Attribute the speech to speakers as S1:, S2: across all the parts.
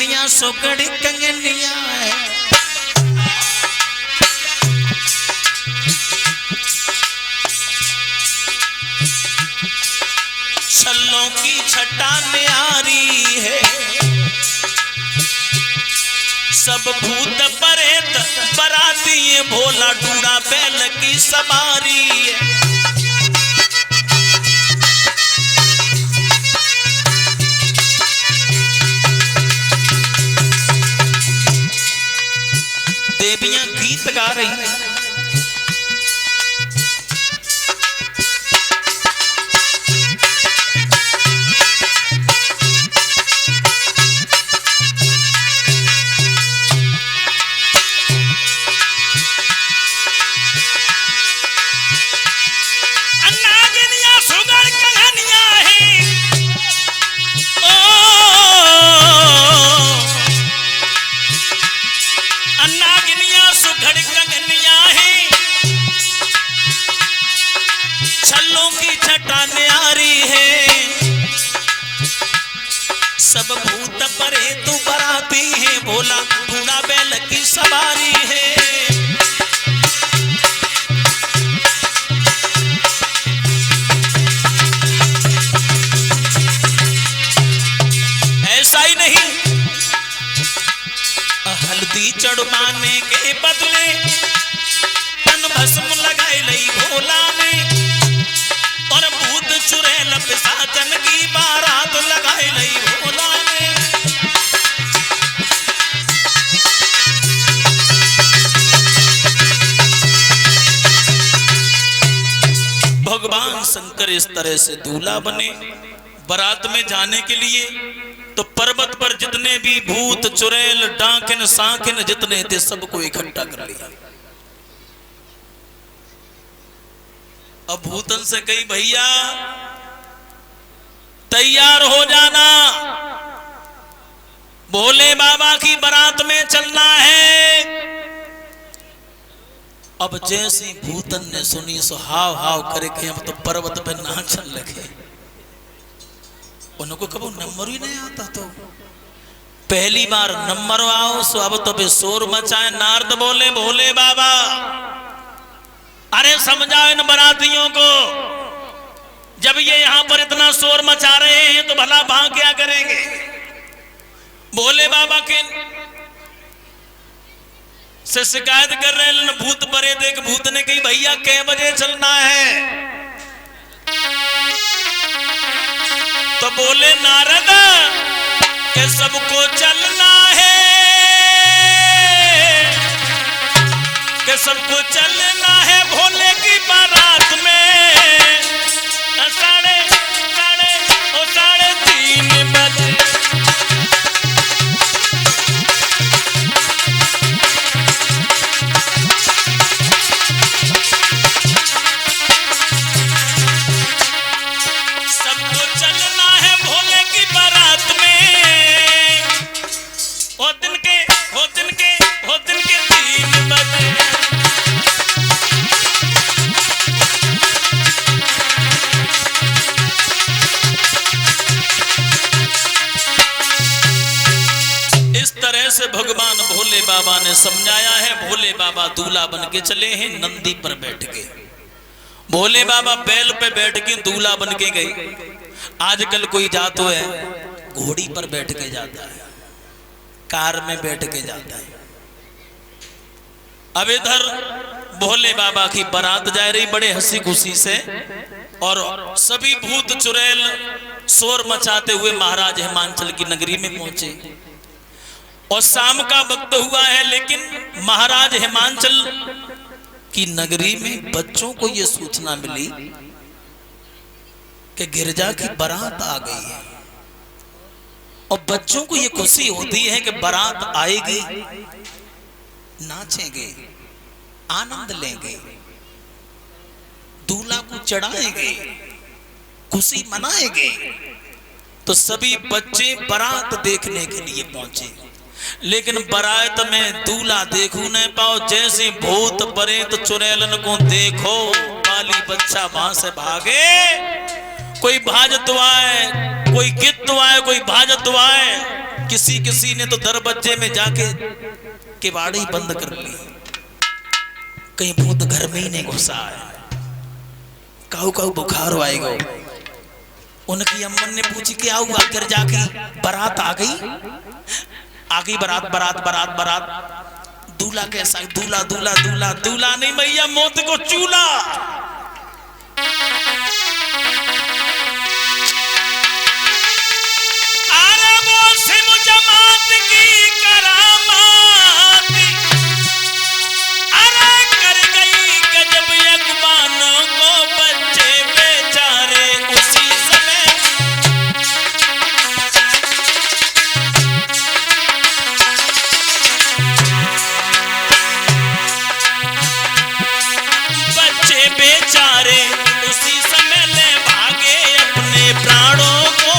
S1: नागिनिया सुगड़ी कंगनिया है। छल्लों की छटा न्यारी है। सब भूत प्रेत बराती है, भोला डूरा बैल की सवारी है। देवियां गीत गा रही हैं। सब भूत परे तू बराती है, भोला घोड़ा बैल की सवारी है। ऐसा ही नहीं, हल्दी चढ़वाने के बदले तन भस्म लगाए लई भोला ने, और भूत चुड़ैल पिशाचन की बारात लगाए लई भोला ने। भगवान शंकर इस तरह से दूल्हा बने। बारात में जाने के लिए तो पर्वत पर जितने भी भूत चुड़ैल डाकिन सांकिन जितने थे सबको इकट्ठा कर लिया। अब भूतन से कही भैया तैयार हो जाना, भोले बाबा की बारात में चलना है। अब जैसी भूतन ने सुनी सो हाव हाव करके हम तो पर्वत पे नाचन लगे। उनको कभी नंबर ही नहीं आता, तो पहली बार नंबर आओ सो अब तो शोर मचाए। नारद बोले भोले बाबा अरे समझाओ इन बरातियों को, जब ये यहां पर इतना शोर मचा रहे हैं तो भला वहां क्या करेंगे। भोले बाबा के से शिकायत कर रहे हैं भूत परे देख। भूत ने कही भैया कै बजे चलना है, तो बोले नारद के सबको चलना है, के सबको चलना है भोले की बारात में। साढ़े 3 बजे सबको चलना है भोले की बारात में। वो दिन के 3 बजे से भगवान भोले बाबा ने समझाया है। भोले बाबा दूल्हा बन के चले हैं नंदी पर बैठ के। भोले बाबा बैल पे बैठ के दूल्हा बन के गए। आजकल कोई जातो है घोड़ी पर बैठ के जाता है, कार में बैठ के जाता है। अब इधर भोले बाबा की बारात जा रही बड़े हंसी खुशी से, और सभी भूत चुड़ैल शोर मचाते हुए महाराज हिमांचल की नगरी में पहुंचे। और शाम का वक्त हुआ है, लेकिन महाराज हिमांचल की नगरी में बच्चों को यह सूचना मिली कि गिरजा की बारात आ गई है। और बच्चों को यह खुशी होती है कि बारात आएगी, नाचेंगे, आनंद लेंगे, दूल्हा को चढ़ाएंगे, खुशी मनाएंगे। तो सभी बच्चे बारात देखने के लिए पहुंचे, लेकिन बारात में दूल्हा देखू नहीं पाओ। जैसे भूत प्रेत चुड़ैलन को देखो, बाली बच्चा वहां से भागे। कोई भाजत आए, कोई गिद्ध आए, कोई भाजत आए, किसी किसी ने तो दरवाजे में जाके किवाड़ी बंद कर ली, कहीं भूत घर में ही नहीं घुसा है, काऊ काऊ बुखार आएगा। उनकी अम्मन ने पूछी कि आओ आकर जाके बारात आ गई बारात बारात बारात बारात। दूल्हा कैसा? दूल्हा दूल्हा दूल्हा दूल्हा नहीं भैया, मौत को चूल्हा। जमात की करामात अरे कर गई गजब यकबानों को, बच्चे बेचारे उसी समय। बच्चे बेचारे उसी समय ले भागे अपने प्राणों को।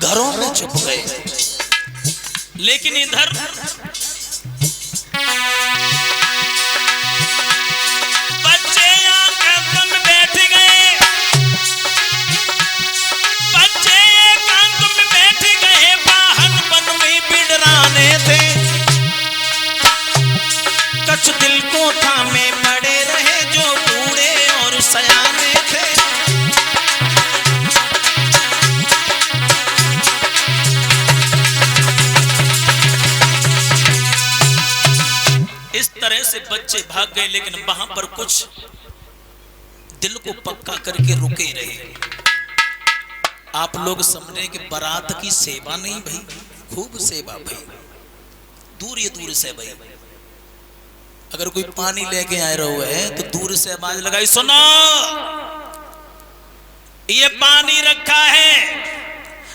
S1: घरों में छुप गए, लेकिन इधर बच्चे एकांत में बैठ गए, बच्चे एकांत में बैठ गए, वाहन वन में बिडराने थे, कछ दिल को थामे पड़े रहे जो बूढ़े और सयाने थे। इस तरह से बच्चे भाग गए, लेकिन वहां पर कुछ दिल को पक्का करके रुके रहे। आप लोग समझे कि बारात की सेवा नहीं भाई, खूब सेवा भाई, दूर से भाई। अगर कोई पानी लेके आए रहे है तो दूर से आवाज लगाई, सुनो ये पानी रखा है,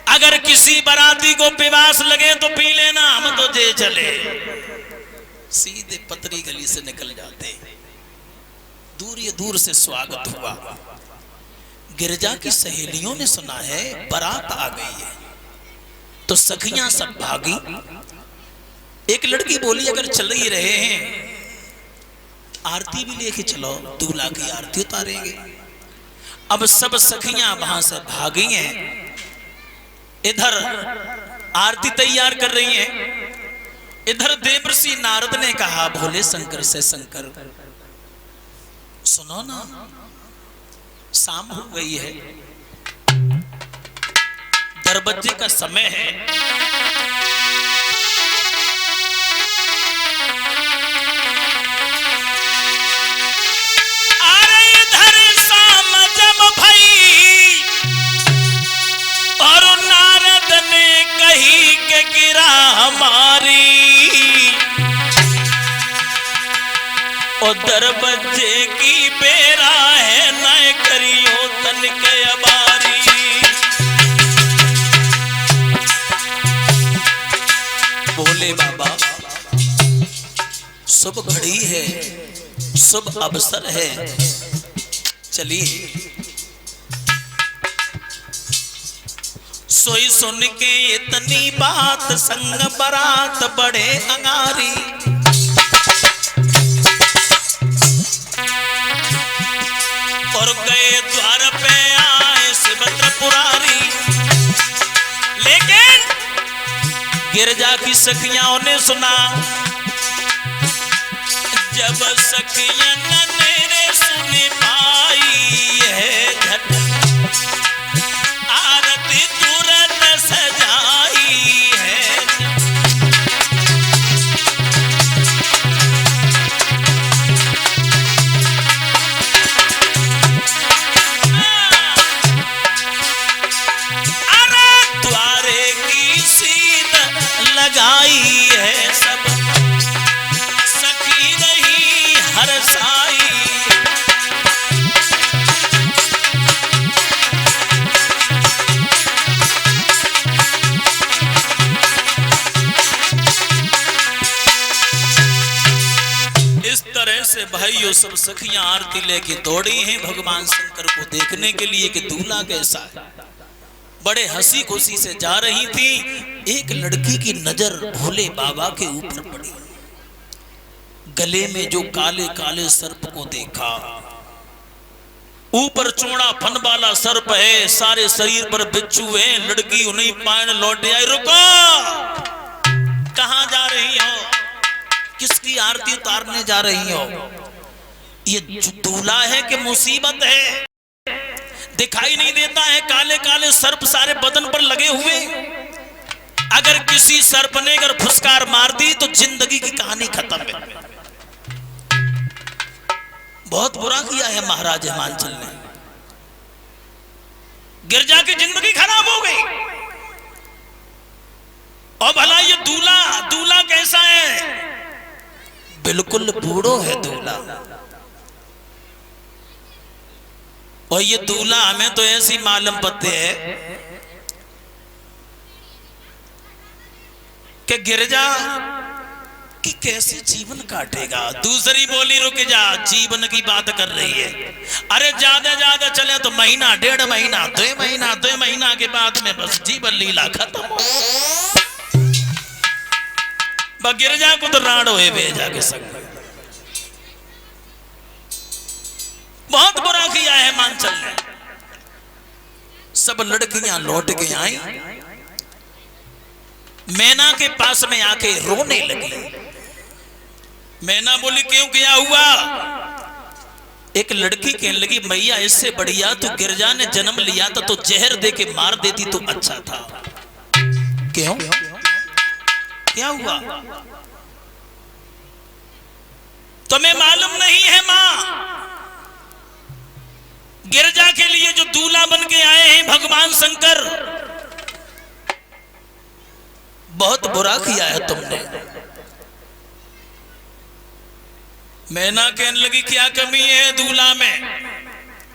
S1: अगर किसी बाराती को प्यास लगे तो पी लेना, हम तो जे चले। सीधे पतरी गली से निकल जाते। दूर से स्वागत हुआ। गिरजा की सहेलियों ने सुना है बारात आ गई है, तो सखियां सब भागी। एक लड़की बोली अगर चल ही रहे हैं आरती भी लेके चलो, दूल्हा की आरती उतारेंगे। अब सब सखियां वहां से भागी हैं, इधर आरती तैयार कर रही हैं। इधर देवर्षि नारद ने कहा भोले शंकर से, शंकर सुनो ना, शाम हो गई है, दरवाजे का समय है, अरे इधर शाम जब भई और नारद ने कही के गिरा हमारी, और दरवाजे की बेरा है न करियो तन के अबारी। बोले बाबा शुभ घड़ी है, शुभ अवसर है, चलिए। सोई सुन के इतनी बात संग बारात बड़े अंगारी, और गए द्वार पे आए सुभद्र पुरारी। लेकिन गिरजा की सखियां ने सुना, जब सखियां ने सुनी पाई है घटना, आरती तुरंत सजाई है। लगाई है सब सखी रही हरसाई। इस तरह से भाइयों सब सखियां आरती लेके दौड़ी हैं भगवान शंकर को देखने के लिए कि दूल्हा कैसा है। बड़े हंसी खुशी से जा रही थी। एक लड़की की नजर भोले बाबा के ऊपर पड़ी। गले में जो काले काले सर्प को देखा, ऊपर चौड़ा फन वाला सर्प है, सारे शरीर पर बिच्छू है। लड़की उन्हीं पान लौट आई। रुको, कहां जा रही हो? किसकी आरती उतारने जा रही हो? ये दूल्हा है कि मुसीबत है? दिखाई नहीं देता है? काले काले सर्प सारे बदन पर लगे हुए। अगर किसी सर्प ने अगर फुसकार मार दी तो जिंदगी की कहानी खत्म है। बहुत बुरा किया है महाराज हिमांचल ने। गिरजा की जिंदगी खराब हो गई। और भला ये दूल्हा कैसा है? बिल्कुल बूढ़ो है दूल्हा। और ये दूल्हा हमें तो ऐसी मालूम पते है कि गिरजा कि कैसे जीवन काटेगा। दूसरी बोली, रुक जा, जीवन की बात कर रही है। अरे ज्यादा चले तो महीना, 1.5 महीना, 2 महीना के बाद में बस जीवन लीला खत्म हो। गिरजा को तो राड़ हुए भेजा के संग। बहुत बुरा किया है हिमांचल ने। सब लड़कियां लौट के आई, मैना के पास में आके रोने लगी। मैना बोली, क्यों, क्या हुआ? एक लड़की कहने लगी, मैया इससे बढ़िया तो गिरजा ने जन्म लिया था तो जहर दे के मार देती तो अच्छा था। क्यों, क्या हुआ? तुम्हें मालूम नहीं है मां, गिरजा के लिए जो दूल्हा बन के आए हैं भगवान शंकर, बहुत बुरा किया है तुमने। मैना कहने लगी, क्या कमी है दूल्हा में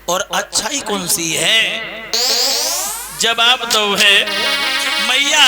S1: और अच्छाई कौन सी है? जवाब दो है मैया,